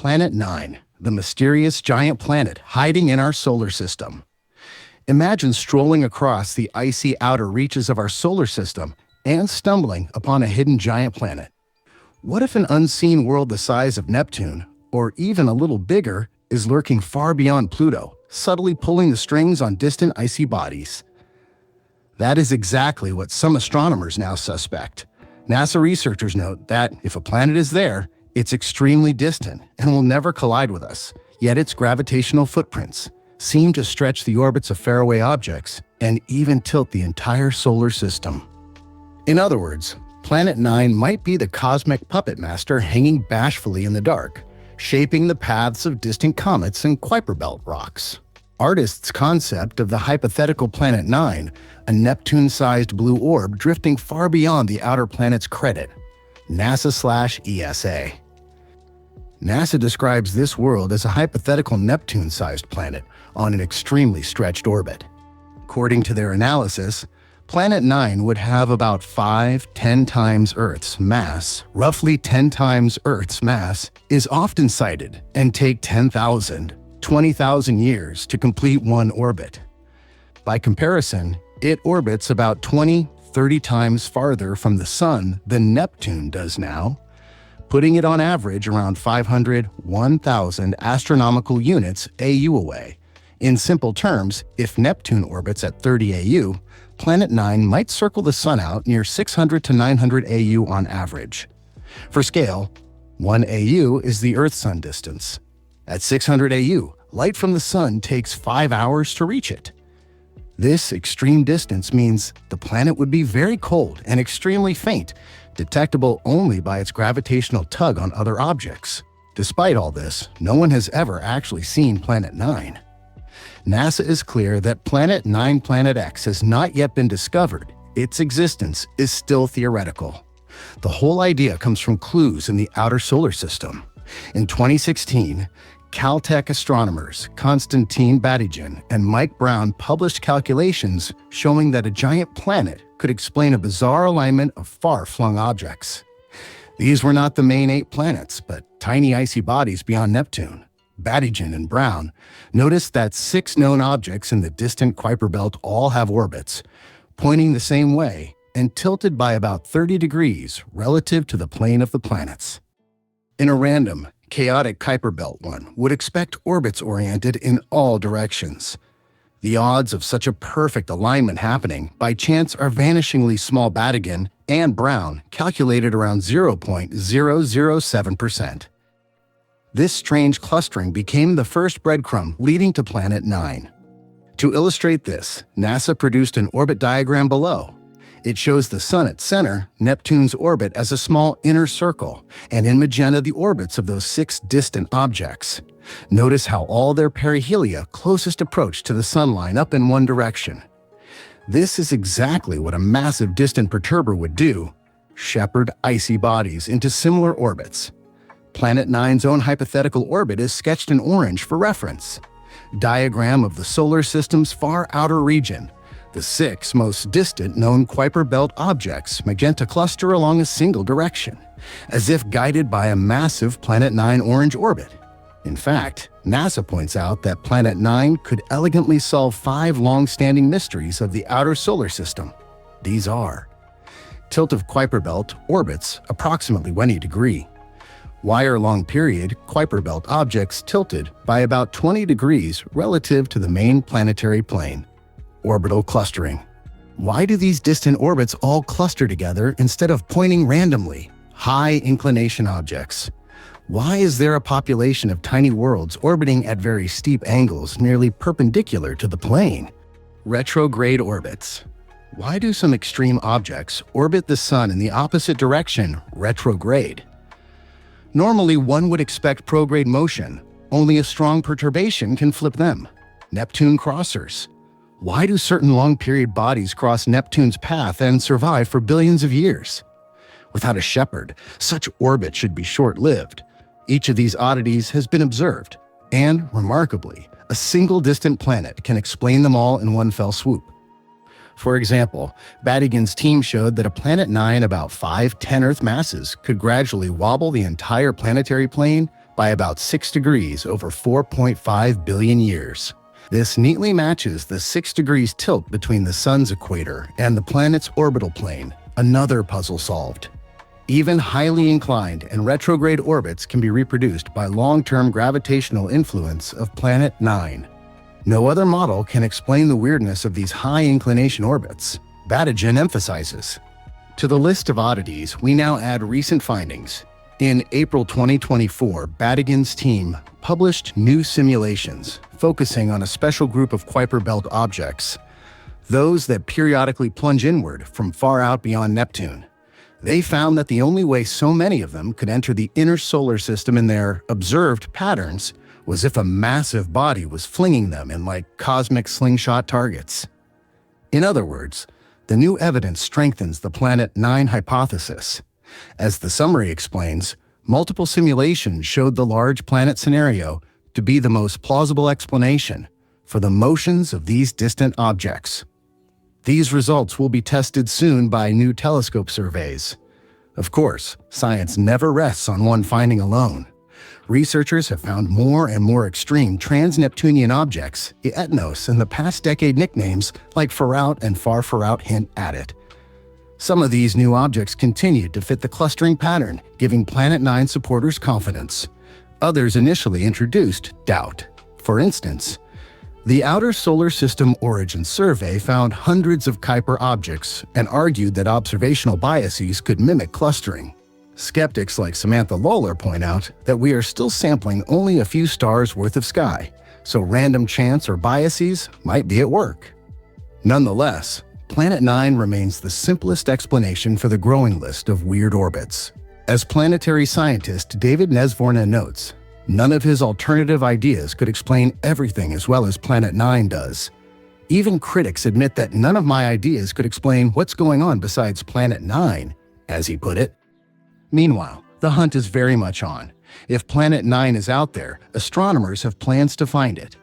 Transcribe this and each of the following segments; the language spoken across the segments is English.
Planet 9, the mysterious giant planet hiding in our solar system. Imagine strolling across the icy outer reaches of our solar system and stumbling upon a hidden giant planet. What if an unseen world the size of Neptune, or even a little bigger, is lurking far beyond Pluto, subtly pulling the strings on distant icy bodies? That is exactly what some astronomers now suspect. NASA researchers note that if a planet is there, it's extremely distant and will never collide with us, yet its gravitational footprints seem to stretch the orbits of faraway objects and even tilt the entire solar system. In other words, Planet 9 might be the cosmic puppet master hanging bashfully in the dark, shaping the paths of distant comets and Kuiper Belt rocks. Artists' concept of the hypothetical Planet 9, a Neptune-sized blue orb drifting far beyond the outer planet's credit, NASA/ESA. NASA describes this world as a hypothetical Neptune-sized planet on an extremely stretched orbit. According to their analysis, Planet 9 would have about 10 times Earth's mass. Roughly 10 times Earth's mass is often cited and take 10,000, 20,000 years to complete one orbit. By comparison, it orbits about 20-30 times farther from the Sun than Neptune does now, putting it on average around 500-1,000 astronomical units AU away. In simple terms, if Neptune orbits at 30 AU, Planet 9 might circle the Sun out near 600 to 900 AU on average. For scale, 1 AU is the Earth-Sun distance. At 600 AU, light from the Sun takes 5 hours to reach it. This extreme distance means the planet would be very cold and extremely faint, detectable only by its gravitational tug on other objects. Despite all this, no one has ever actually seen Planet 9. NASA is clear that Planet 9 Planet X has not yet been discovered. Its existence is still theoretical. The whole idea comes from clues in the outer solar system. In 2016, Caltech astronomers Konstantin Batygin and Mike Brown published calculations showing that a giant planet could explain a bizarre alignment of far-flung objects. These were not the main 8 planets, but tiny icy bodies beyond Neptune. Batygin and Brown noticed that 6 known objects in the distant Kuiper Belt all have orbits, pointing the same way and tilted by about 30 degrees relative to the plane of the planets. In a random, chaotic Kuiper Belt one would expect orbits oriented in all directions. The odds of such a perfect alignment happening by chance are vanishingly small. Batygin and Brown calculated around 0.007%. This strange clustering became the first breadcrumb leading to Planet 9. To illustrate this, NASA produced an orbit diagram below. It shows the Sun at center, Neptune's orbit as a small inner circle, and in magenta the orbits of those 6 distant objects. Notice how all their perihelia closest approach to the Sun line up in one direction. This is exactly what a massive distant perturber would do: shepherd icy bodies into similar orbits. Planet 9's own hypothetical orbit is sketched in orange for reference. Diagram of the solar system's far outer region. The 6 most distant known Kuiper Belt objects magenta cluster along a single direction, as if guided by a massive Planet 9 orange orbit. In fact, NASA points out that Planet 9 could elegantly solve 5 long-standing mysteries of the outer solar system. These are: tilt of Kuiper Belt orbits approximately 1 degree. Why are long period Kuiper Belt objects tilted by about 20 degrees relative to the main planetary plane? Orbital clustering. Why do these distant orbits all cluster together instead of pointing randomly? High inclination objects. Why is there a population of tiny worlds orbiting at very steep angles nearly perpendicular to the plane? Retrograde orbits. Why do some extreme objects orbit the Sun in the opposite direction, retrograde? Normally, one would expect prograde motion. Only a strong perturbation can flip them. Neptune crossers. Why do certain long-period bodies cross Neptune's path and survive for billions of years? Without a shepherd, such orbit should be short-lived. Each of these oddities has been observed, and, remarkably, a single distant planet can explain them all in one fell swoop. For example, Batygin's team showed that a Planet 9 about 10 Earth masses could gradually wobble the entire planetary plane by about 6 degrees over 4.5 billion years. This neatly matches the 6 degrees tilt between the Sun's equator and the planet's orbital plane, another puzzle solved. Even highly inclined and retrograde orbits can be reproduced by long-term gravitational influence of Planet 9. No other model can explain the weirdness of these high-inclination orbits, Badigian emphasizes. To the list of oddities, we now add recent findings. In April 2024, Badigian's team published new simulations focusing on a special group of Kuiper Belt objects, those that periodically plunge inward from far out beyond Neptune. They found that the only way so many of them could enter the inner solar system in their observed patterns was if a massive body was flinging them in like cosmic slingshot targets. In other words, the new evidence strengthens the Planet 9 hypothesis. As the summary explains, multiple simulations showed the large planet scenario to be the most plausible explanation for the motions of these distant objects. These results will be tested soon by new telescope surveys. Of course, science never rests on one finding alone. Researchers have found more and more extreme trans-Neptunian objects, ETNOS, in the past decade. Nicknames like Far Out and Far Out hint at it. Some of these new objects continued to fit the clustering pattern, giving Planet 9 supporters confidence. Others initially introduced doubt. For instance, the Outer Solar System Origin Survey found hundreds of Kuiper objects and argued that observational biases could mimic clustering. Skeptics like Samantha Lawler point out that we are still sampling only a few stars worth of sky, so random chance or biases might be at work. Nonetheless, Planet 9 remains the simplest explanation for the growing list of weird orbits. As planetary scientist David Nesvorna notes, none of his alternative ideas could explain everything as well as Planet 9 does. Even critics admit that none of my ideas could explain what's going on besides Planet 9, as he put it. Meanwhile, the hunt is very much on. If Planet 9 is out there, astronomers have plans to find it.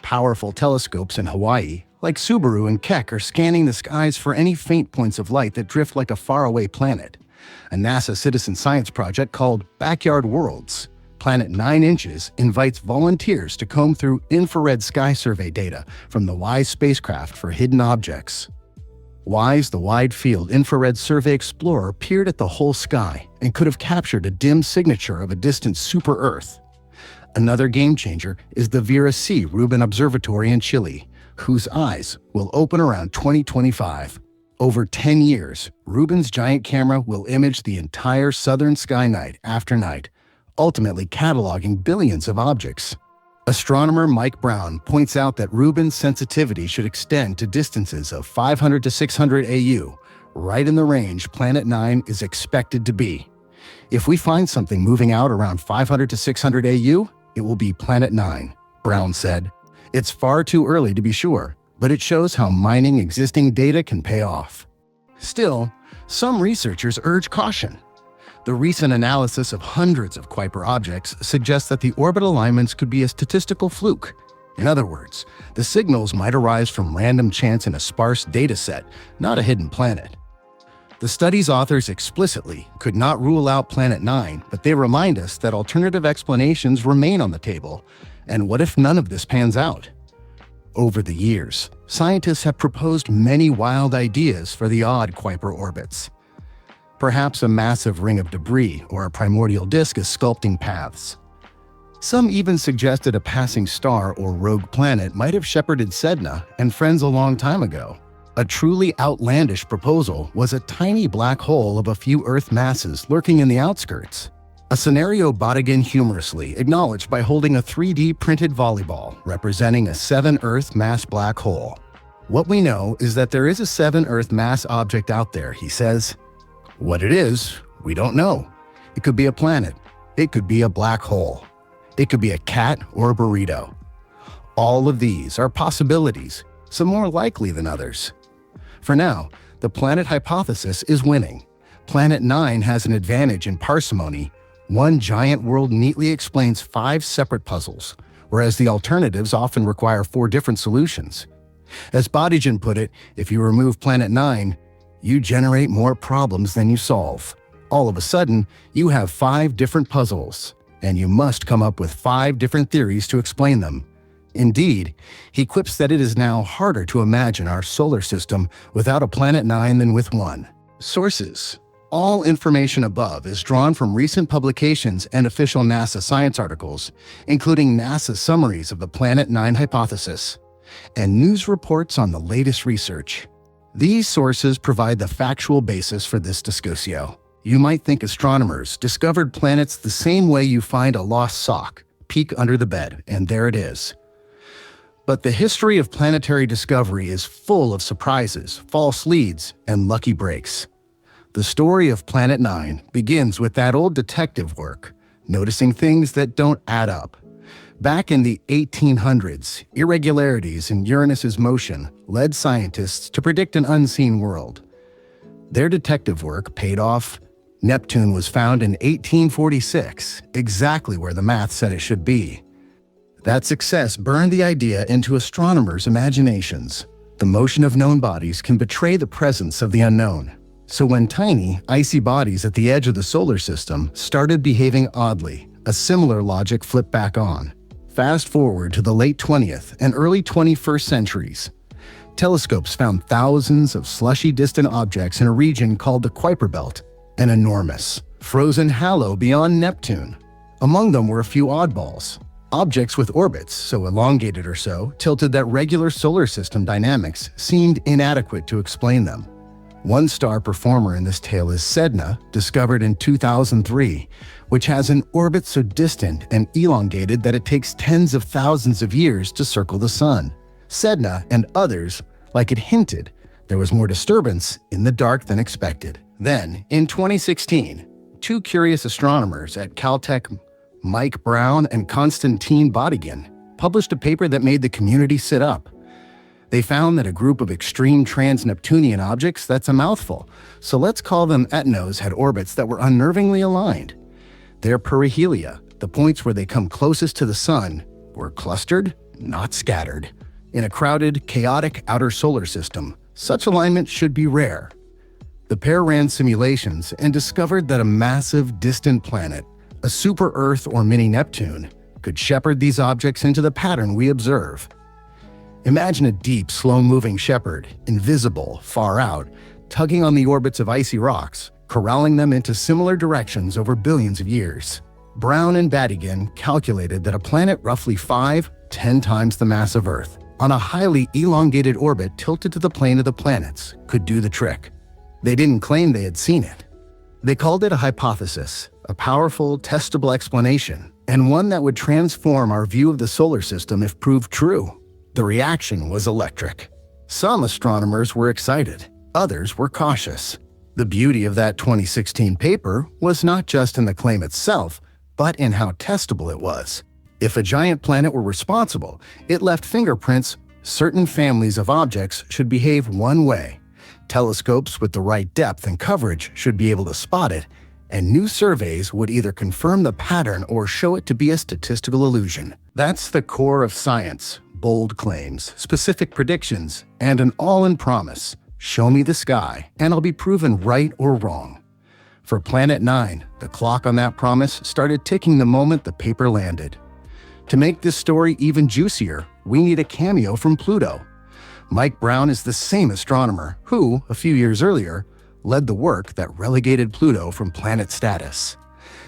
Powerful telescopes in Hawaii, like Subaru and Keck, are scanning the skies for any faint points of light that drift like a faraway planet. A NASA citizen science project called Backyard Worlds, Planet 9 Inches, invites volunteers to comb through infrared sky survey data from the WISE spacecraft for hidden objects. WISE, the Wide Field Infrared Survey Explorer, peered at the whole sky and could have captured a dim signature of a distant super-Earth. Another game-changer is the Vera C. Rubin Observatory in Chile, whose eyes will open around 2025. Over 10 years, Rubin's giant camera will image the entire southern sky night after night, ultimately cataloging billions of objects. Astronomer Mike Brown points out that Rubin's sensitivity should extend to distances of 500 to 600 AU, right in the range Planet 9 is expected to be. If we find something moving out around 500 to 600 AU, it will be Planet 9, Brown said. It's far too early to be sure, but it shows how mining existing data can pay off. Still, some researchers urge caution. The recent analysis of hundreds of Kuiper objects suggests that the orbit alignments could be a statistical fluke. In other words, the signals might arise from random chance in a sparse dataset, not a hidden planet. The study's authors explicitly could not rule out Planet 9, but they remind us that alternative explanations remain on the table. And what if none of this pans out? Over the years, scientists have proposed many wild ideas for the odd Kuiper orbits. Perhaps a massive ring of debris or a primordial disk is sculpting paths. Some even suggested a passing star or rogue planet might have shepherded Sedna and friends a long time ago. A truly outlandish proposal was a tiny black hole of a few Earth masses lurking in the outskirts. A scenario Badigian humorously acknowledged by holding a 3D printed volleyball representing a 7 Earth mass black hole. What we know is that there is a 7 Earth mass object out there, he says. What it is, we don't know. It could be a planet. It could be a black hole. It could be a cat or a burrito. All of these are possibilities, some more likely than others. For now, the planet hypothesis is winning. Planet 9 has an advantage in parsimony. One giant world neatly explains 5 separate puzzles, whereas the alternatives often require 4 different solutions. As Badigian put it, if you remove Planet 9, you generate more problems than you solve. All of a sudden, you have 5 different puzzles, and you must come up with 5 different theories to explain them. Indeed, he quips that it is now harder to imagine our solar system without a Planet 9 than with one. Sources: all information above is drawn from recent publications and official NASA science articles, including NASA summaries of the Planet 9 hypothesis, and news reports on the latest research. These sources provide the factual basis for this discussio. You might think astronomers discovered planets the same way you find a lost sock, peek under the bed, and there it is. But the history of planetary discovery is full of surprises, false leads, and lucky breaks. The story of Planet 9 begins with that old detective work, noticing things that don't add up. Back in the 1800s, irregularities in Uranus's motion led scientists to predict an unseen world. Their detective work paid off. Neptune was found in 1846, exactly where the math said it should be. That success burned the idea into astronomers' imaginations. The motion of known bodies can betray the presence of the unknown. So when tiny, icy bodies at the edge of the solar system started behaving oddly, a similar logic flipped back on. Fast forward to the late 20th and early 21st centuries. Telescopes found thousands of slushy distant objects in a region called the Kuiper Belt, an enormous, frozen halo beyond Neptune. Among them were a few oddballs, objects with orbits so elongated or so tilted that regular solar system dynamics seemed inadequate to explain them. One star performer in this tale is Sedna, discovered in 2003, which has an orbit so distant and elongated that it takes tens of thousands of years to circle the Sun. Sedna and others, like it hinted, there was more disturbance in the dark than expected. Then, in 2016, 2 curious astronomers at Caltech, Mike Brown and Konstantin Bodygin, published a paper that made the community sit up. They found that a group of extreme trans-Neptunian objects, that's a mouthful, so let's call them ETNOs, had orbits that were unnervingly aligned. Their perihelia, the points where they come closest to the Sun, were clustered, not scattered. In a crowded, chaotic outer solar system, such alignment should be rare. The pair ran simulations and discovered that a massive, distant planet, a super-Earth or mini-Neptune, could shepherd these objects into the pattern we observe. Imagine a deep, slow-moving shepherd, invisible, far out, tugging on the orbits of icy rocks, corralling them into similar directions over billions of years. Brown and Badygin calculated that a planet roughly 5–10 times the mass of Earth, on a highly elongated orbit tilted to the plane of the planets, could do the trick. They didn't claim they had seen it. They called it a hypothesis, a powerful, testable explanation, and one that would transform our view of the solar system if proved true. The reaction was electric. Some astronomers were excited, others were cautious. The beauty of that 2016 paper was not just in the claim itself, but in how testable it was. If a giant planet were responsible, it left fingerprints. Certain families of objects should behave one way. Telescopes with the right depth and coverage should be able to spot it, and new surveys would either confirm the pattern or show it to be a statistical illusion. That's the core of science. Bold claims, specific predictions, and an all-in promise. Show me the sky, and I'll be proven right or wrong. For Planet 9, the clock on that promise started ticking the moment the paper landed. To make this story even juicier, we need a cameo from Pluto. Mike Brown is the same astronomer who, a few years earlier, led the work that relegated Pluto from planet status.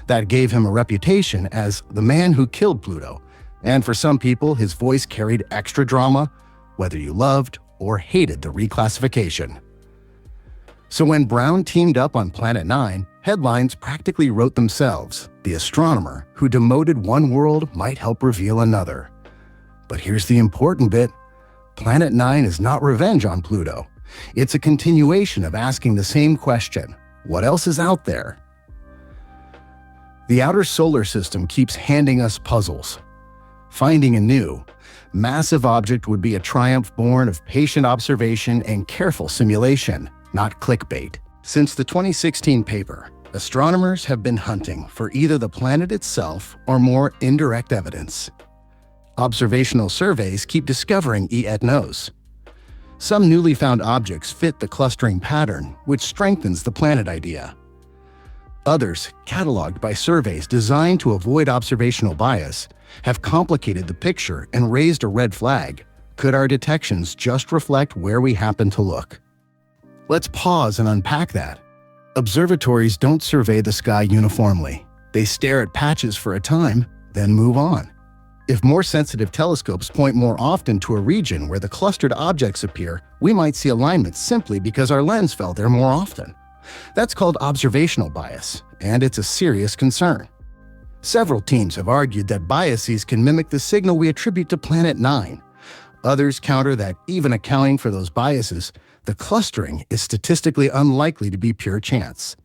That gave him a reputation as the man who killed Pluto, and for some people, his voice carried extra drama, whether you loved or hated the reclassification. So when Brown teamed up on Planet 9, headlines practically wrote themselves. The astronomer who demoted one world might help reveal another. But here's the important bit. Planet 9 is not revenge on Pluto. It's a continuation of asking the same question. What else is out there? The outer solar system keeps handing us puzzles. Finding a new, massive object would be a triumph born of patient observation and careful simulation, not clickbait. Since the 2016 paper, astronomers have been hunting for either the planet itself or more indirect evidence. Observational surveys keep discovering ETNOs. Some newly found objects fit the clustering pattern, which strengthens the planet idea. Others, cataloged by surveys designed to avoid observational bias, have complicated the picture and raised a red flag. Could our detections just reflect where we happen to look? Let's pause and unpack that. Observatories don't survey the sky uniformly. They stare at patches for a time, then move on. If more sensitive telescopes point more often to a region where the clustered objects appear, we might see alignments simply because our lens fell there more often. That's called observational bias, and it's a serious concern. Several teams have argued that biases can mimic the signal we attribute to Planet 9. Others counter that even accounting for those biases, the clustering is statistically unlikely to be pure chance.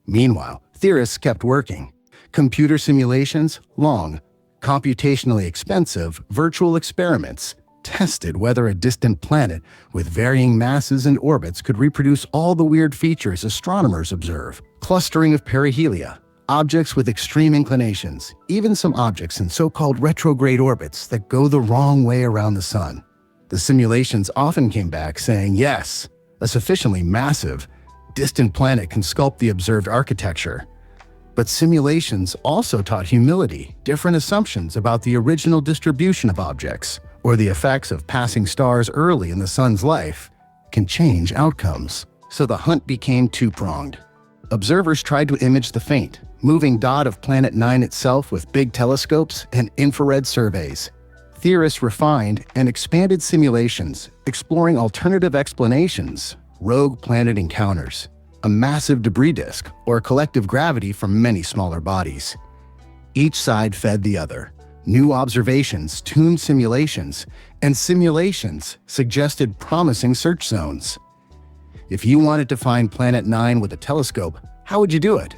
Meanwhile, theorists kept working. Computer simulations, long, computationally expensive virtual experiments tested whether a distant planet with varying masses and orbits could reproduce all the weird features astronomers observe. Clustering of perihelia, objects with extreme inclinations, even some objects in so-called retrograde orbits that go the wrong way around the sun. The simulations often came back saying, yes, a sufficiently massive, distant planet can sculpt the observed architecture. But simulations also taught humility, different assumptions about the original distribution of objects, or the effects of passing stars early in the sun's life can change outcomes. So the hunt became two-pronged. Observers tried to image the faint, moving dot of Planet 9 itself with big telescopes and infrared surveys. Theorists refined and expanded simulations, exploring alternative explanations, rogue planet encounters, a massive debris disk, or collective gravity from many smaller bodies. Each side fed the other. New observations tuned simulations, and simulations suggested promising search zones. If you wanted to find Planet 9 with a telescope, how would you do it?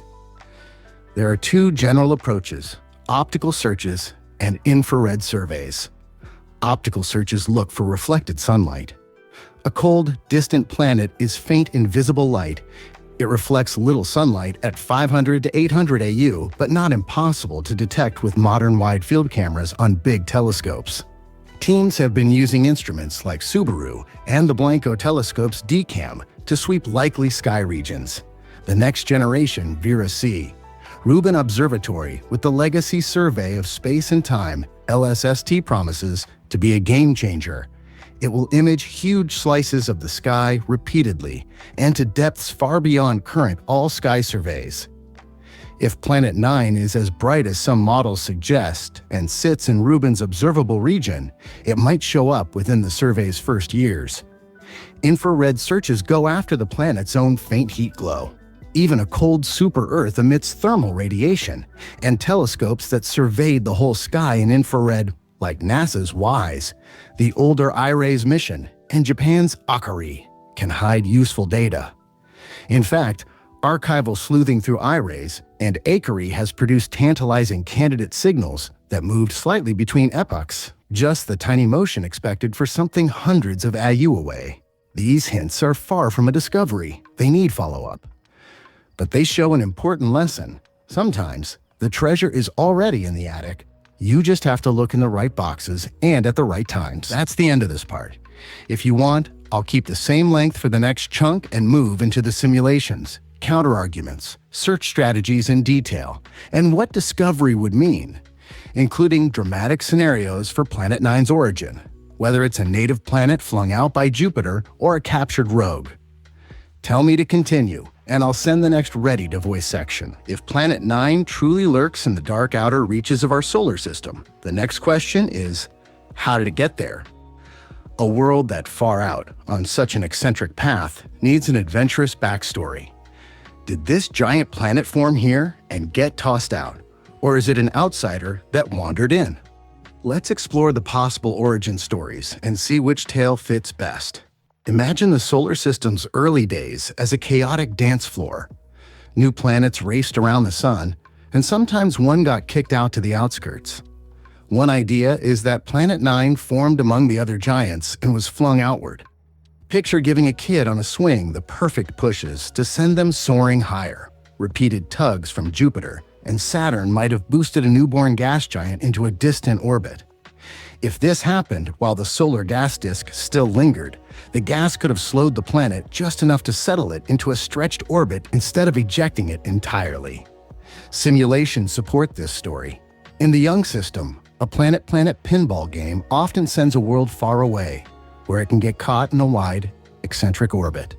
There are two general approaches: optical searches and infrared surveys. Optical searches look for reflected sunlight. A cold, distant planet is faint invisible light. It reflects little sunlight at 500 to 800 AU, but not impossible to detect with modern wide-field cameras on big telescopes. Teams have been using instruments like Subaru and the Blanco telescope's DCAM to sweep likely sky regions. The next generation Vera-C, Rubin Observatory with the Legacy Survey of Space and Time, LSST, promises to be a game-changer. It will image huge slices of the sky repeatedly and to depths far beyond current all-sky surveys. If Planet 9 is as bright as some models suggest and sits in Rubin's observable region, it might show up within the survey's first years. Infrared searches go after the planet's own faint heat glow. Even a cold super-Earth emits thermal radiation, and telescopes that surveyed the whole sky in infrared, like NASA's WISE, the older IRA's mission, and Japan's Akari, can hide useful data. In fact, archival sleuthing through IRAs and Akari has produced tantalizing candidate signals that moved slightly between epochs, just the tiny motion expected for something hundreds of AU away. These hints are far from a discovery. They need follow-up. But they show an important lesson. Sometimes, the treasure is already in the attic. You just have to look in the right boxes and at the right times. That's the end of this part. If you want, I'll keep the same length for the next chunk and move into the simulations, counterarguments, search strategies in detail, and what discovery would mean, including dramatic scenarios for Planet 9's origin, whether it's a native planet flung out by Jupiter or a captured rogue. Tell me to continue, and I'll send the next ready to voice section. If Planet 9 truly lurks in the dark outer reaches of our solar system, the next question is, how did it get there? A world that far out, on such an eccentric path, needs an adventurous backstory. Did this giant planet form here and get tossed out? Or is it an outsider that wandered in? Let's explore the possible origin stories and see which tale fits best. Imagine the solar system's early days as a chaotic dance floor. New planets raced around the sun, and sometimes one got kicked out to the outskirts. One idea is that Planet 9 formed among the other giants and was flung outward. Picture giving a kid on a swing the perfect pushes to send them soaring higher. Repeated tugs from Jupiter and Saturn might have boosted a newborn gas giant into a distant orbit. If this happened while the solar gas disk still lingered, the gas could have slowed the planet just enough to settle it into a stretched orbit instead of ejecting it entirely. Simulations support this story. In the young system, a planet-planet pinball game often sends a world far away, where it can get caught in a wide, eccentric orbit.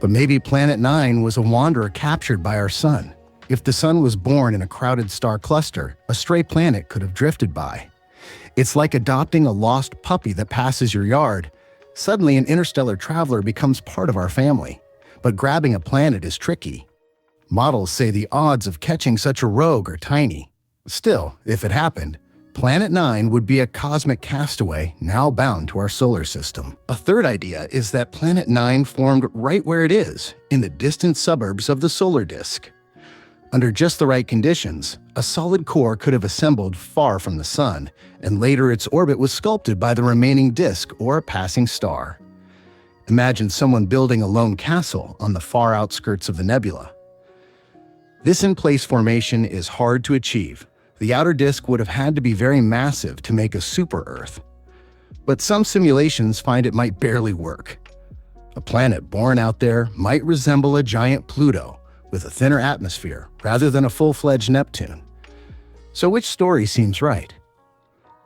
But maybe Planet 9 was a wanderer captured by our Sun. If the Sun was born in a crowded star cluster, a stray planet could have drifted by. It's like adopting a lost puppy that passes your yard. Suddenly, an interstellar traveler becomes part of our family. But grabbing a planet is tricky. Models say the odds of catching such a rogue are tiny. Still, if it happened, Planet 9 would be a cosmic castaway now bound to our solar system. A third idea is that Planet 9 formed right where it is, in the distant suburbs of the solar disk. Under just the right conditions, a solid core could have assembled far from the Sun, and later its orbit was sculpted by the remaining disk or a passing star. Imagine someone building a lone castle on the far outskirts of the nebula. This in-place formation is hard to achieve. The outer disk would have had to be very massive to make a super-Earth. But some simulations find it might barely work. A planet born out there might resemble a giant Pluto, with a thinner atmosphere rather than a full-fledged Neptune. So which story seems right?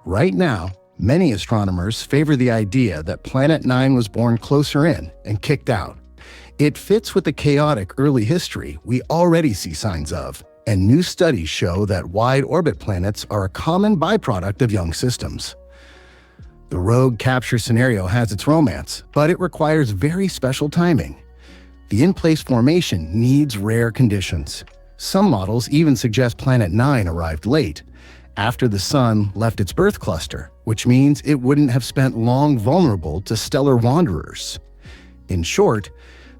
Right now, many astronomers favor the idea that Planet 9 was born closer in and kicked out. It fits with the chaotic early history we already see signs of, and new studies show that wide-orbit planets are a common byproduct of young systems. The rogue capture scenario has its romance, but it requires very special timing. The in-place formation needs rare conditions. Some models even suggest Planet 9 arrived late, after the Sun left its birth cluster, which means it wouldn't have spent long vulnerable to stellar wanderers. In short,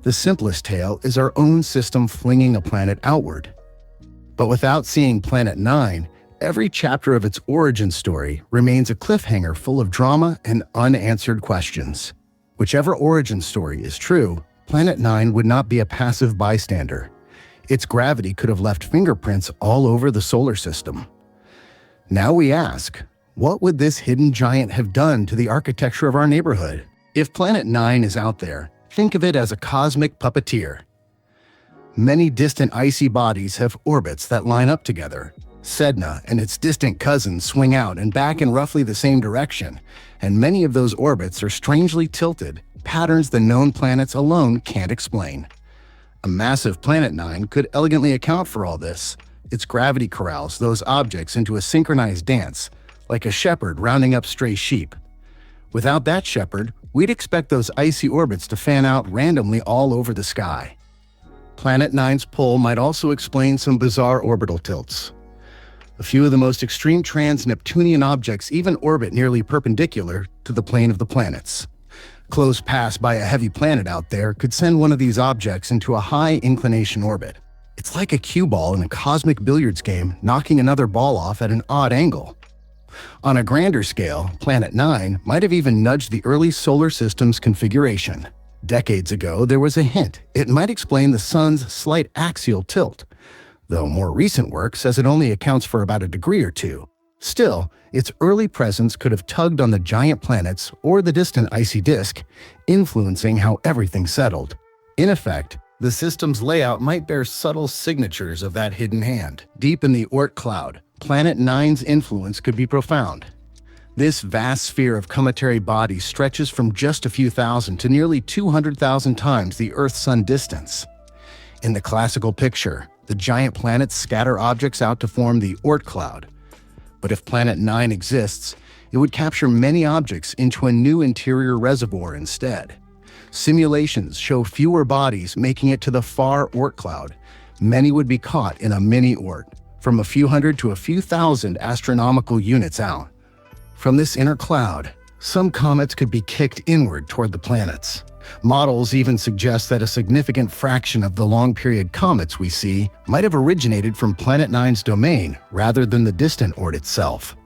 the simplest tale is our own system flinging a planet outward. But without seeing Planet 9, every chapter of its origin story remains a cliffhanger full of drama and unanswered questions. Whichever origin story is true, Planet 9 would not be a passive bystander. Its gravity could have left fingerprints all over the solar system. Now we ask, what would this hidden giant have done to the architecture of our neighborhood? If Planet 9 is out there, think of it as a cosmic puppeteer. Many distant icy bodies have orbits that line up together. Sedna and its distant cousins swing out and back in roughly the same direction, and many of those orbits are strangely tilted, patterns the known planets alone can't explain. A massive Planet 9 could elegantly account for all this. Its gravity corrals those objects into a synchronized dance, like a shepherd rounding up stray sheep. Without that shepherd, we'd expect those icy orbits to fan out randomly all over the sky. Planet 9's pull might also explain some bizarre orbital tilts. A few of the most extreme trans-Neptunian objects even orbit nearly perpendicular to the plane of the planets. Close pass by a heavy planet out there could send one of these objects into a high-inclination orbit. It's like a cue ball in a cosmic billiards game knocking another ball off at an odd angle. On a grander scale, Planet 9 might have even nudged the early solar system's configuration. Decades ago, there was a hint it might explain the Sun's slight axial tilt, though more recent work says it only accounts for about a degree or two. Still, its early presence could have tugged on the giant planets or the distant icy disk, influencing how everything settled. In effect, the system's layout might bear subtle signatures of that hidden hand. Deep in the Oort cloud, Planet 9's influence could be profound. This vast sphere of cometary bodies stretches from just a few thousand to nearly 200,000 times the Earth-Sun distance. In the classical picture, the giant planets scatter objects out to form the Oort cloud. But if Planet 9 exists, it would capture many objects into a new interior reservoir instead. Simulations show fewer bodies making it to the far Oort cloud. Many would be caught in a mini Oort, from a few hundred to a few thousand astronomical units out. From this inner cloud, some comets could be kicked inward toward the planets. Models even suggest that a significant fraction of the long-period comets we see might have originated from Planet 9's domain rather than the distant Oort itself.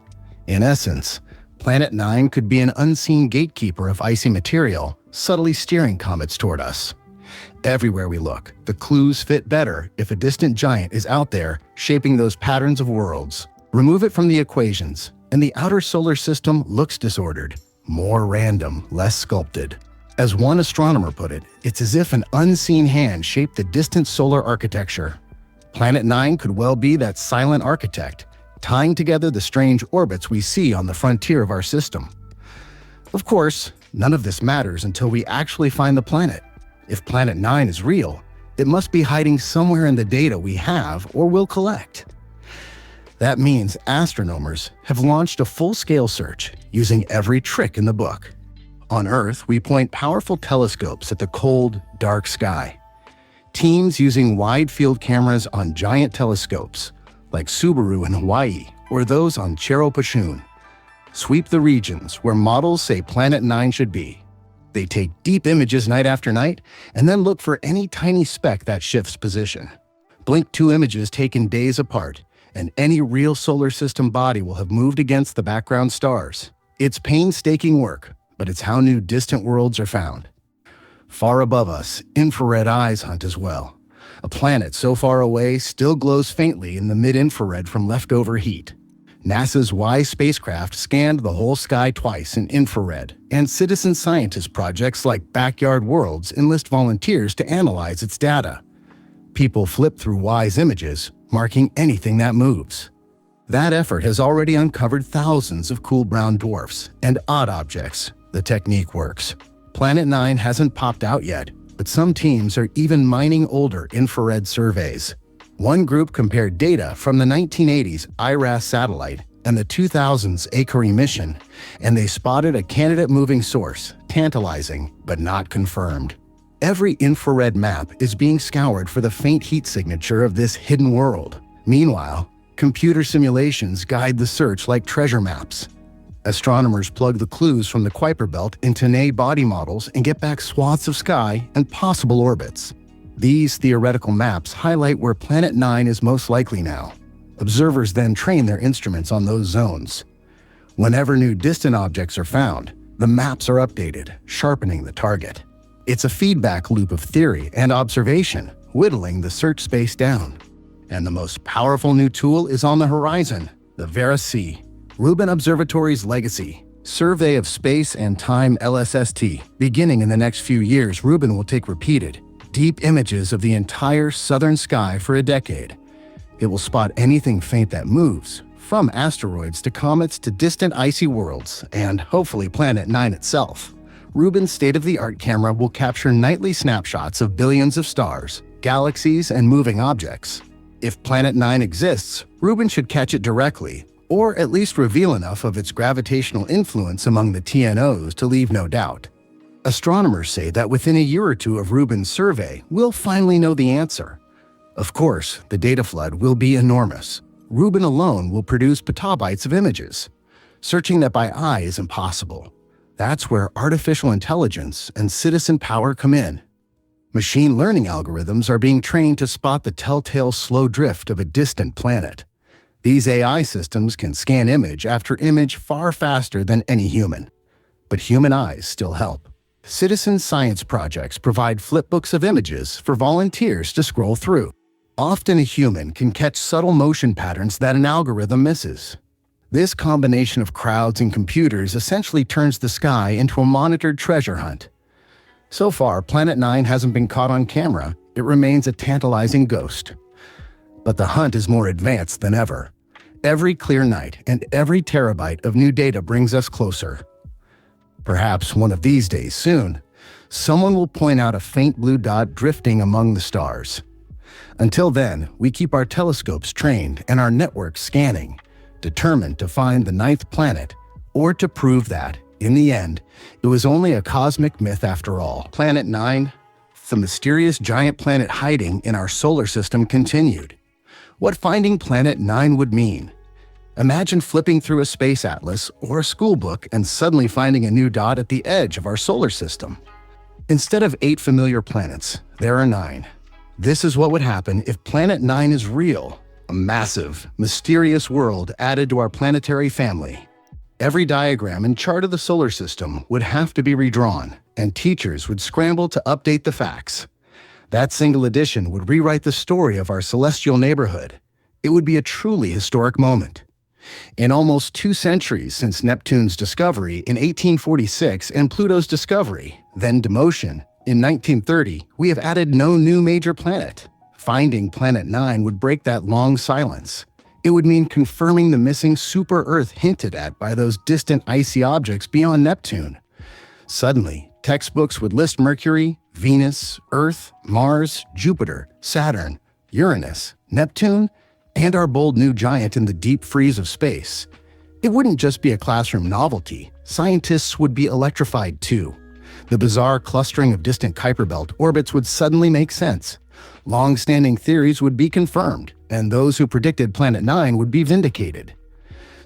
In essence, Planet 9 could be an unseen gatekeeper of icy material, subtly steering comets toward us. Everywhere we look, the clues fit better if a distant giant is out there shaping those patterns of worlds. Remove it from the equations, and the outer solar system looks disordered, more random, less sculpted. As one astronomer put it, it's as if an unseen hand shaped the distant solar architecture. Planet 9 could well be that silent architect, tying together the strange orbits we see on the frontier of our system. Of course, none of this matters until we actually find the planet. If Planet 9 is real, it must be hiding somewhere in the data we have or will collect. That means astronomers have launched a full-scale search using every trick in the book. On Earth, we point powerful telescopes at the cold, dark sky. Teams using wide-field cameras on giant telescopes, like Subaru in Hawaii or those on Cerro Pachun, sweep the regions where models say Planet 9 should be. They take deep images night after night and then look for any tiny speck that shifts position. Blink 2 images taken days apart, and any real solar system body will have moved against the background stars. It's painstaking work, but it's how new distant worlds are found. Far above us, infrared eyes hunt as well. A planet so far away still glows faintly in the mid-infrared from leftover heat. NASA's WISE spacecraft scanned the whole sky twice in infrared, and citizen scientist projects like Backyard Worlds enlist volunteers to analyze its data. People flip through WISE images, marking anything that moves. That effort has already uncovered thousands of cool brown dwarfs and odd objects. The technique works. Planet 9 hasn't popped out yet, but some teams are even mining older infrared surveys. One group compared data from the 1980s IRAS satellite and the 2000s Akari mission, and they spotted a candidate moving source, tantalizing but not confirmed. Every infrared map is being scoured for the faint heat signature of this hidden world. Meanwhile, computer simulations guide the search like treasure maps. Astronomers plug the clues from the Kuiper Belt into NA body models and get back swaths of sky and possible orbits. These theoretical maps highlight where Planet 9 is most likely now. Observers then train their instruments on those zones. Whenever new distant objects are found, the maps are updated, sharpening the target. It's a feedback loop of theory and observation, whittling the search space down. And the most powerful new tool is on the horizon, the Vera-C, Rubin Observatory's legacy. Survey of Space and Time LSST. Beginning in the next few years, Rubin will take repeated, deep images of the entire southern sky for a decade. It will spot anything faint that moves, from asteroids to comets to distant icy worlds, and hopefully Planet 9 itself. Rubin's state-of-the-art camera will capture nightly snapshots of billions of stars, galaxies, and moving objects. If Planet 9 exists, Rubin should catch it directly, or at least reveal enough of its gravitational influence among the TNOs to leave no doubt. Astronomers say that within a year or two of Rubin's survey, we'll finally know the answer. Of course, the data flood will be enormous. Rubin alone will produce petabytes of images. Searching that by eye is impossible. That's where artificial intelligence and citizen power come in. Machine learning algorithms are being trained to spot the telltale slow drift of a distant planet. These AI systems can scan image after image far faster than any human. But human eyes still help. Citizen science projects provide flipbooks of images for volunteers to scroll through. Often a human can catch subtle motion patterns that an algorithm misses. This combination of crowds and computers essentially turns the sky into a monitored treasure hunt. So far, Planet 9 hasn't been caught on camera. It remains a tantalizing ghost. But the hunt is more advanced than ever. Every clear night and every terabyte of new data brings us closer. Perhaps one of these days soon, someone will point out a faint blue dot drifting among the stars. Until then, we keep our telescopes trained and our networks scanning, determined to find the 9th planet, or to prove that, in the end, it was only a cosmic myth after all. Planet 9, the mysterious giant planet hiding in our solar system, continued. What finding Planet 9 would mean. Imagine flipping through a space atlas or a school book and suddenly finding a new dot at the edge of our solar system. Instead of 8 familiar planets, there are 9. This is what would happen if Planet 9 is real, a massive, mysterious world added to our planetary family. Every diagram and chart of the solar system would have to be redrawn, and teachers would scramble to update the facts. That single addition would rewrite the story of our celestial neighborhood. It would be a truly historic moment. In almost 2 centuries since Neptune's discovery in 1846 and Pluto's discovery, then demotion, in 1930, we have added no new major planet. Finding Planet 9 would break that long silence. It would mean confirming the missing super-Earth hinted at by those distant icy objects beyond Neptune. Suddenly, textbooks would list Mercury, Venus, Earth, Mars, Jupiter, Saturn, Uranus, Neptune, and our bold new giant in the deep freeze of space. It wouldn't just be a classroom novelty. Scientists would be electrified too. The bizarre clustering of distant Kuiper Belt orbits would suddenly make sense. Long-standing theories would be confirmed, and those who predicted Planet 9 would be vindicated.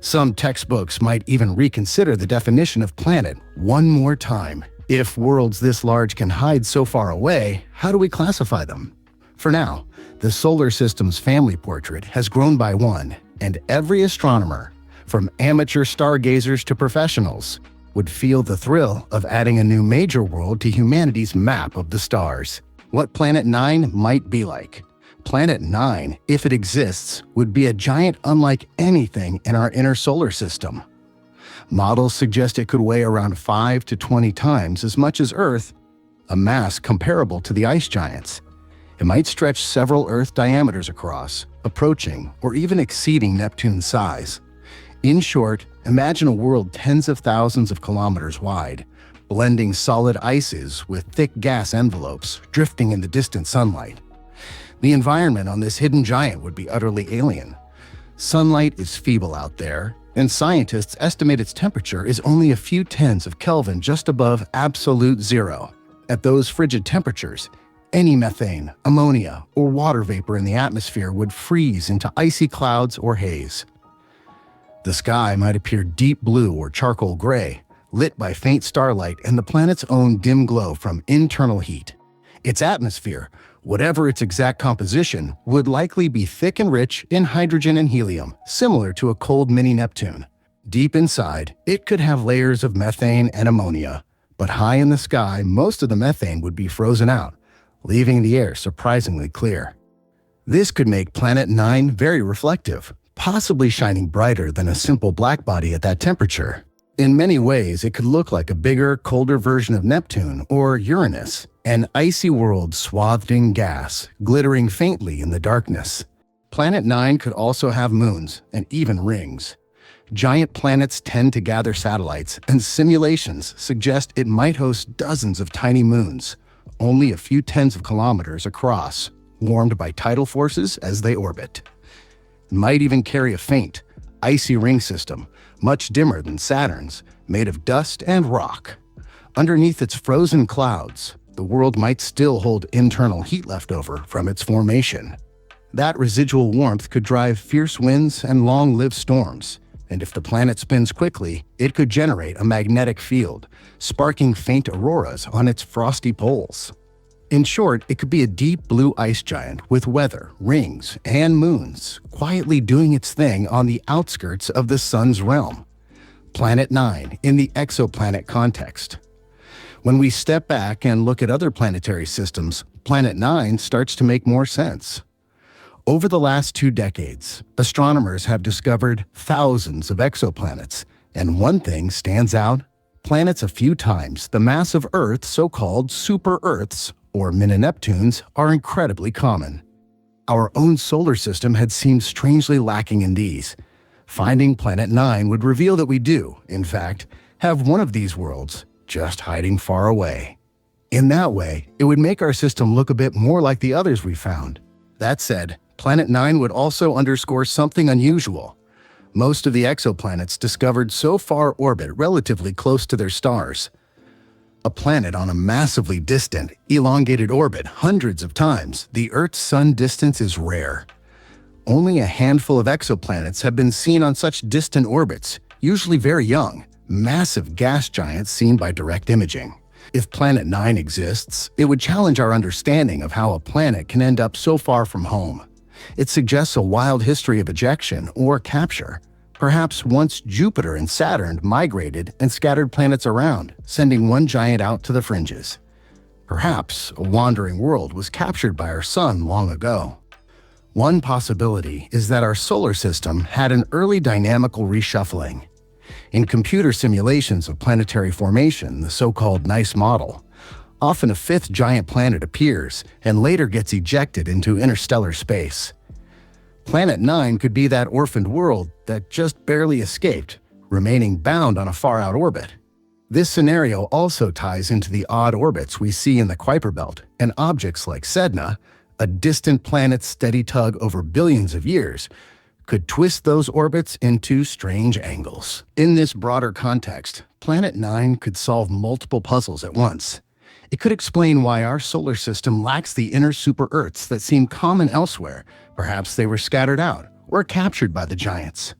Some textbooks might even reconsider the definition of planet one more time. If worlds this large can hide so far away, how do we classify them? For now, the solar system's family portrait has grown by one, and every astronomer, from amateur stargazers to professionals, would feel the thrill of adding a new major world to humanity's map of the stars. What Planet 9 might be like. Planet 9, if it exists, would be a giant unlike anything in our inner solar system. Models suggest it could weigh around 5 to 20 times as much as Earth, a mass comparable to the ice giants. It might stretch several Earth diameters across, approaching or even exceeding Neptune's size. In short, imagine a world tens of thousands of kilometers wide, blending solid ices with thick gas envelopes drifting in the distant sunlight. The environment on this hidden giant would be utterly alien. Sunlight is feeble out there, and scientists estimate its temperature is only a few tens of Kelvin just above absolute zero. At those frigid temperatures, any methane, ammonia, or water vapor in the atmosphere would freeze into icy clouds or haze. The sky might appear deep blue or charcoal gray, lit by faint starlight and the planet's own dim glow from internal heat. Its atmosphere, whatever its exact composition, would likely be thick and rich in hydrogen and helium, similar to a cold mini-Neptune. Deep inside, it could have layers of methane and ammonia, but high in the sky, most of the methane would be frozen out, leaving the air surprisingly clear. This could make Planet 9 very reflective, possibly shining brighter than a simple black body at that temperature. In many ways, it could look like a bigger, colder version of Neptune or Uranus, an icy world swathed in gas, glittering faintly in the darkness. Planet 9 could also have moons and even rings. Giant planets tend to gather satellites, and simulations suggest it might host dozens of tiny moons, only a few tens of kilometers across, warmed by tidal forces as they orbit. It might even carry a faint, icy ring system, much dimmer than Saturn's, made of dust and rock. Underneath its frozen clouds, the world might still hold internal heat left over from its formation. That residual warmth could drive fierce winds and long-lived storms, and if the planet spins quickly, it could generate a magnetic field, sparking faint auroras on its frosty poles. In short, it could be a deep blue ice giant with weather, rings, and moons, quietly doing its thing on the outskirts of the Sun's realm. Planet 9 in the exoplanet context. When we step back and look at other planetary systems, Planet 9 starts to make more sense. Over the last 2 decades, astronomers have discovered thousands of exoplanets, and one thing stands out: planets a few times the mass of Earth, so-called super-Earths, or mini-Neptunes, are incredibly common. Our own solar system had seemed strangely lacking in these. Finding Planet 9 would reveal that we do, in fact, have one of these worlds, just hiding far away. In that way, it would make our system look a bit more like the others we found. That said, Planet 9 would also underscore something unusual. Most of the exoplanets discovered so far orbit relatively close to their stars. A planet on a massively distant, elongated orbit hundreds of times the Earth-Sun distance is rare. Only a handful of exoplanets have been seen on such distant orbits, usually very young, massive gas giants seen by direct imaging. If Planet 9 exists, it would challenge our understanding of how a planet can end up so far from home. It suggests a wild history of ejection or capture. Perhaps once Jupiter and Saturn migrated and scattered planets around, sending one giant out to the fringes. Perhaps a wandering world was captured by our Sun long ago. One possibility is that our solar system had an early dynamical reshuffling. In computer simulations of planetary formation, the so-called NICE model, often a fifth giant planet appears and later gets ejected into interstellar space. Planet 9 could be that orphaned world that just barely escaped, remaining bound on a far-out orbit. This scenario also ties into the odd orbits we see in the Kuiper Belt, and objects like Sedna, a distant planet's steady tug over billions of years, could twist those orbits into strange angles. In this broader context, Planet 9 could solve multiple puzzles at once. It could explain why our solar system lacks the inner super-Earths that seem common elsewhere. Perhaps they were scattered out or captured by the giants.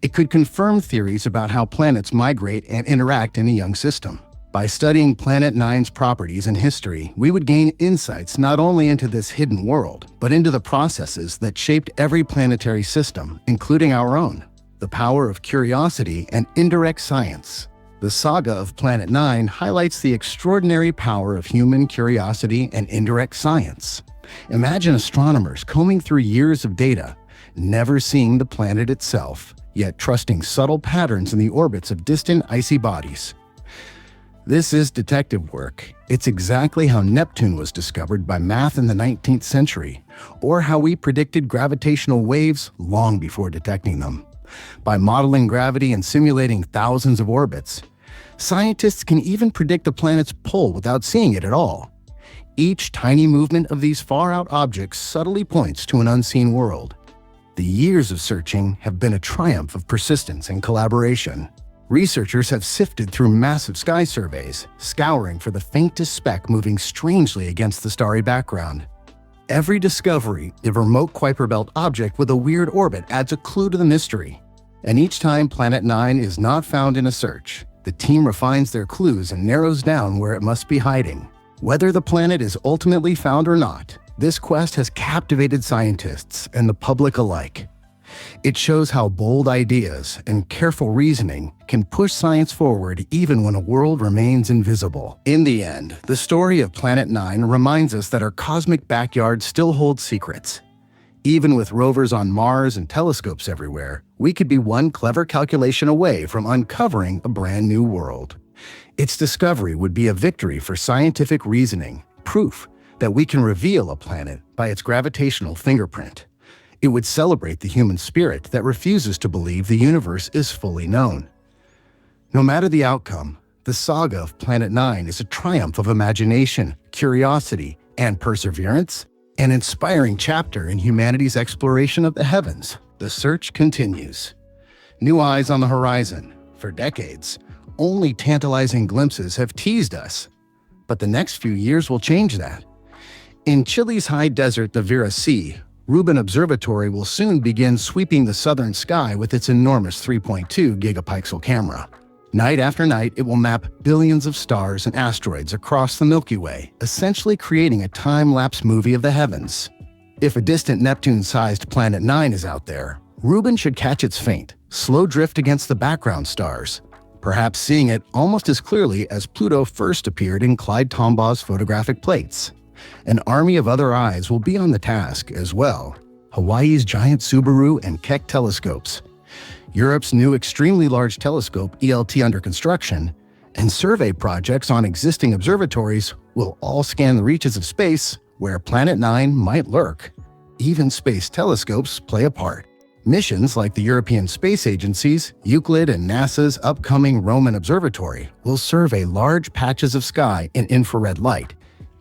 It could confirm theories about how planets migrate and interact in a young system. By studying Planet 9's properties and history, we would gain insights not only into this hidden world, but into the processes that shaped every planetary system, including our own. The power of curiosity and indirect science. The saga of Planet 9 highlights the extraordinary power of human curiosity and indirect science. Imagine astronomers combing through years of data, never seeing the planet itself, yet trusting subtle patterns in the orbits of distant icy bodies. This is detective work. It's exactly how Neptune was discovered by math in the 19th century, or how we predicted gravitational waves long before detecting them. By modeling gravity and simulating thousands of orbits, scientists can even predict a planet's pull without seeing it at all. Each tiny movement of these far-out objects subtly points to an unseen world. The years of searching have been a triumph of persistence and collaboration. Researchers have sifted through massive sky surveys, scouring for the faintest speck moving strangely against the starry background. Every discovery, a remote Kuiper Belt object with a weird orbit, adds a clue to the mystery. And each time Planet 9 is not found in a search, the team refines their clues and narrows down where it must be hiding. Whether the planet is ultimately found or not, this quest has captivated scientists and the public alike. It shows how bold ideas and careful reasoning can push science forward even when a world remains invisible. In the end, the story of Planet 9 reminds us that our cosmic backyard still holds secrets. Even with rovers on Mars and telescopes everywhere, we could be one clever calculation away from uncovering a brand new world. Its discovery would be a victory for scientific reasoning, proof that we can reveal a planet by its gravitational fingerprint. It would celebrate the human spirit that refuses to believe the universe is fully known. No matter the outcome, the saga of Planet 9 is a triumph of imagination, curiosity, and perseverance, an inspiring chapter in humanity's exploration of the heavens. The search continues. New eyes on the horizon. For decades, only tantalizing glimpses have teased us. But the next few years will change that. In Chile's high desert, the Vera Sea, Rubin Observatory will soon begin sweeping the southern sky with its enormous 3.2 gigapixel camera. Night after night, it will map billions of stars and asteroids across the Milky Way, essentially creating a time-lapse movie of the heavens. If a distant Neptune-sized Planet 9 is out there, Rubin should catch its faint, slow drift against the background stars, perhaps seeing it almost as clearly as Pluto first appeared in Clyde Tombaugh's photographic plates. An army of other eyes will be on the task as well. Hawaii's giant Subaru and Keck telescopes, Europe's new extremely large telescope ELT under construction, and survey projects on existing observatories will all scan the reaches of space where Planet 9 might lurk. Even space telescopes play a part. Missions like the European Space Agency's Euclid and NASA's upcoming Roman Observatory will survey large patches of sky in infrared light.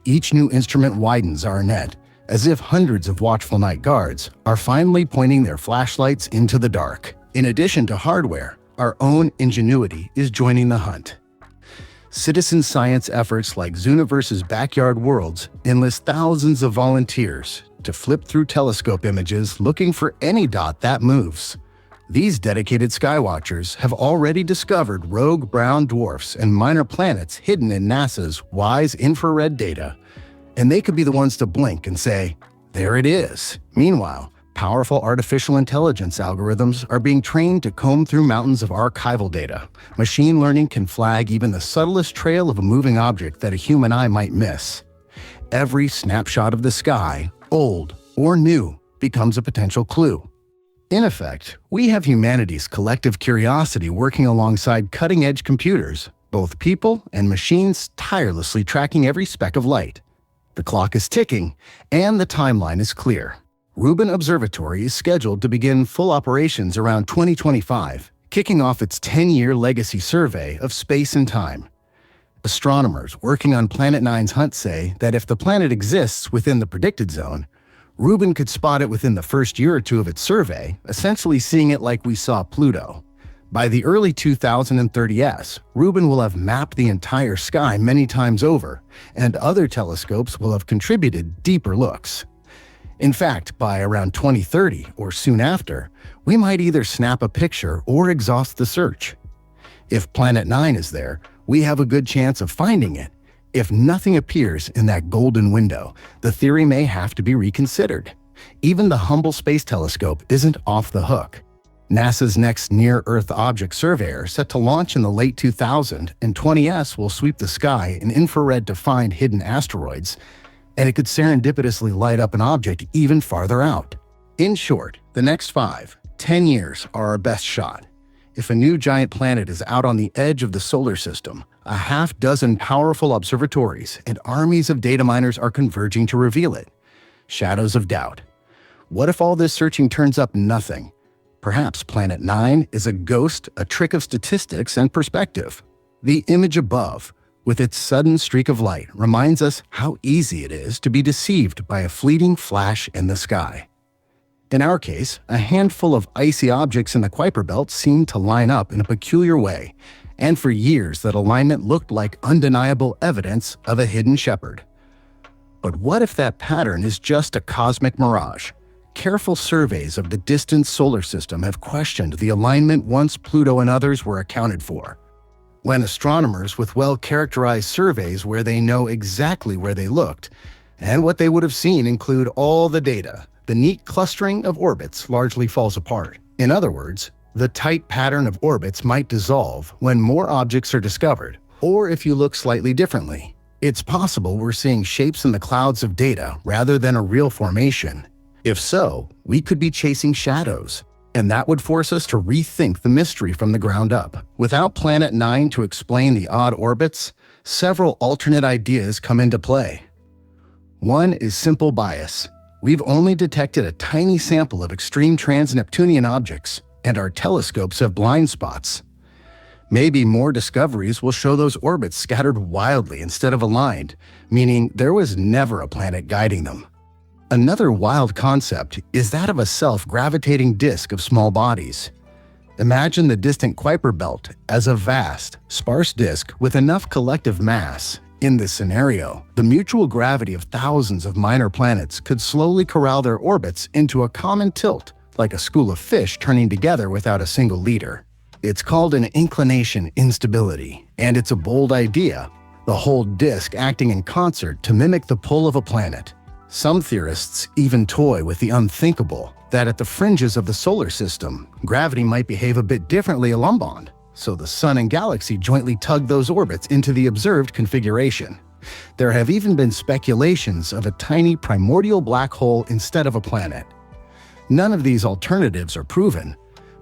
Each new instrument widens our net, as if hundreds of watchful night guards are finally pointing their flashlights into the dark. In addition to hardware, our own ingenuity is joining the hunt. Citizen science efforts like Zooniverse's Backyard Worlds enlist thousands of volunteers to flip through telescope images looking for any dot that moves. These dedicated skywatchers have already discovered rogue brown dwarfs and minor planets hidden in NASA's WISE infrared data, and they could be the ones to blink and say, "There it is." Meanwhile, powerful artificial intelligence algorithms are being trained to comb through mountains of archival data. Machine learning can flag even the subtlest trail of a moving object that a human eye might miss. Every snapshot of the sky, old or new, becomes a potential clue. In effect, we have humanity's collective curiosity working alongside cutting-edge computers, both people and machines tirelessly tracking every speck of light. The clock is ticking, and the timeline is clear. Rubin Observatory is scheduled to begin full operations around 2025, kicking off its 10-year legacy survey of space and time. Astronomers working on Planet 9's hunt say that if the planet exists within the predicted zone, Rubin could spot it within the first year or two of its survey, essentially seeing it like we saw Pluto. By the early 2030s, Rubin will have mapped the entire sky many times over, and other telescopes will have contributed deeper looks. In fact, by around 2030 or soon after, we might either snap a picture or exhaust the search. If Planet 9 is there, we have a good chance of finding it. If nothing appears in that golden window, the theory may have to be reconsidered. Even the Hubble Space Telescope isn't off the hook. NASA's next Near-Earth Object Surveyor, set to launch in the late 2020s, will sweep the sky in infrared to find hidden asteroids, and it could serendipitously light up an object even farther out. In short, the next 5-10 years are our best shot. If a new giant planet is out on the edge of the solar system, a half-dozen powerful observatories and armies of data miners are converging to reveal it. Shadows of doubt. What if all this searching turns up nothing? Perhaps Planet 9 is a ghost, a trick of statistics and perspective. The image above, with its sudden streak of light, reminds us how easy it is to be deceived by a fleeting flash in the sky. In our case, a handful of icy objects in the Kuiper Belt seemed to line up in a peculiar way, and for years that alignment looked like undeniable evidence of a hidden shepherd. But what if that pattern is just a cosmic mirage? Careful surveys of the distant solar system have questioned the alignment once Pluto and others were accounted for. When astronomers with well-characterized surveys where they know exactly where they looked, and what they would have seen include all the data, the neat clustering of orbits largely falls apart. In other words, the tight pattern of orbits might dissolve when more objects are discovered, or if you look slightly differently. It's possible we're seeing shapes in the clouds of data rather than a real formation. If so, we could be chasing shadows, and that would force us to rethink the mystery from the ground up. Without Planet 9 to explain the odd orbits, several alternate ideas come into play. One is simple bias. We've only detected a tiny sample of extreme trans-Neptunian objects, and our telescopes have blind spots. Maybe more discoveries will show those orbits scattered wildly instead of aligned, meaning there was never a planet guiding them. Another wild concept is that of a self-gravitating disk of small bodies. Imagine the distant Kuiper Belt as a vast, sparse disk with enough collective mass. In this scenario, the mutual gravity of thousands of minor planets could slowly corral their orbits into a common tilt, like a school of fish turning together without a single leader. It's called an inclination instability, and it's a bold idea, the whole disk acting in concert to mimic the pull of a planet. Some theorists even toy with the unthinkable, that at the fringes of the solar system, gravity might behave a bit differently a Lombard, so the Sun and galaxy jointly tug those orbits into the observed configuration. There have even been speculations of a tiny primordial black hole instead of a planet. None of these alternatives are proven,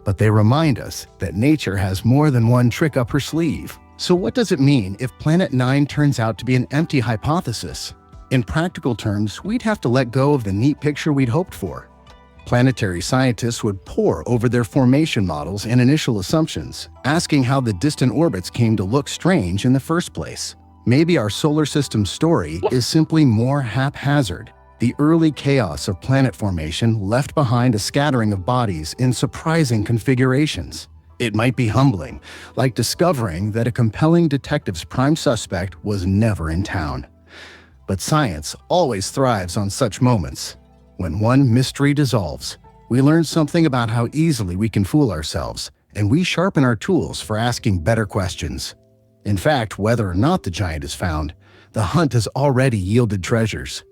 but they remind us that nature has more than one trick up her sleeve. So what does it mean if Planet 9 turns out to be an empty hypothesis? In practical terms, we'd have to let go of the neat picture we'd hoped for. Planetary scientists would pore over their formation models and initial assumptions, asking how the distant orbits came to look strange in the first place. Maybe our solar system story is simply more haphazard. The early chaos of planet formation left behind a scattering of bodies in surprising configurations. It might be humbling, like discovering that a compelling detective's prime suspect was never in town. But science always thrives on such moments. When one mystery dissolves, we learn something about how easily we can fool ourselves, and we sharpen our tools for asking better questions. In fact, whether or not the giant is found, the hunt has already yielded treasures.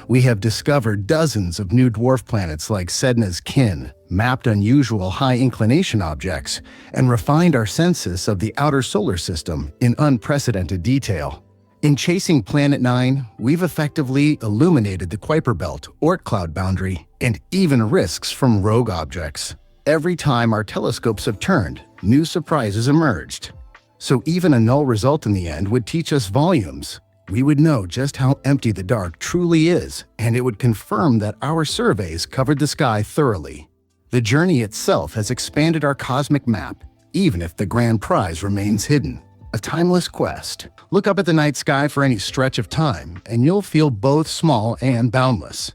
We have discovered dozens of new dwarf planets like Sedna's kin, mapped unusual high-inclination objects, and refined our census of the outer solar system in unprecedented detail. In chasing Planet 9, we've effectively illuminated the Kuiper Belt, Oort cloud boundary, and even risks from rogue objects. Every time our telescopes have turned, new surprises emerged. So even a null result in the end would teach us volumes. We would know just how empty the dark truly is, and it would confirm that our surveys covered the sky thoroughly. The journey itself has expanded our cosmic map, even if the grand prize remains hidden. A timeless quest. Look up at the night sky for any stretch of time, and you'll feel both small and boundless.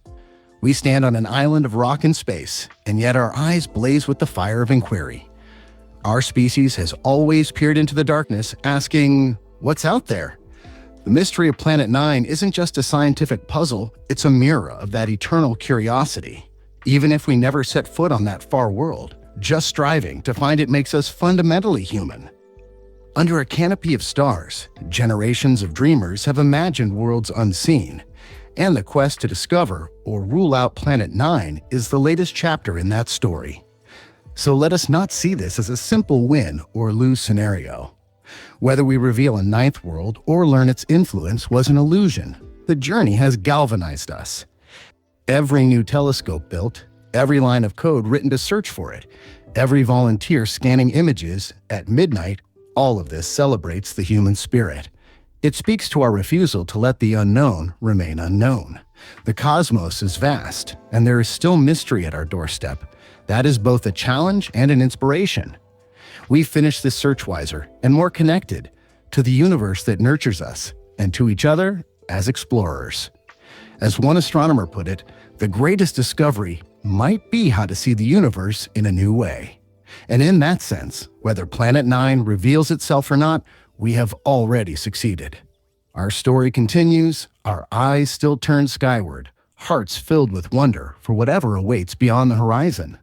We stand on an island of rock and space, and yet our eyes blaze with the fire of inquiry. Our species has always peered into the darkness, asking, "What's out there?" The mystery of Planet 9 isn't just a scientific puzzle, it's a mirror of that eternal curiosity. Even if we never set foot on that far world, just striving to find it makes us fundamentally human. Under a canopy of stars, generations of dreamers have imagined worlds unseen, and the quest to discover or rule out Planet 9 is the latest chapter in that story. So let us not see this as a simple win or lose scenario. Whether we reveal a ninth world or learn its influence was an illusion, the journey has galvanized us. Every new telescope built, every line of code written to search for it, every volunteer scanning images at midnight, all of this celebrates the human spirit. It speaks to our refusal to let the unknown remain unknown. The cosmos is vast, and there is still mystery at our doorstep. That is both a challenge and an inspiration. We finish this search wiser and more connected to the universe that nurtures us and to each other as explorers. As one astronomer put it, the greatest discovery might be how to see the universe in a new way. And in that sense, whether Planet 9 reveals itself or not, we have already succeeded. Our story continues, our eyes still turn skyward, hearts filled with wonder for whatever awaits beyond the horizon.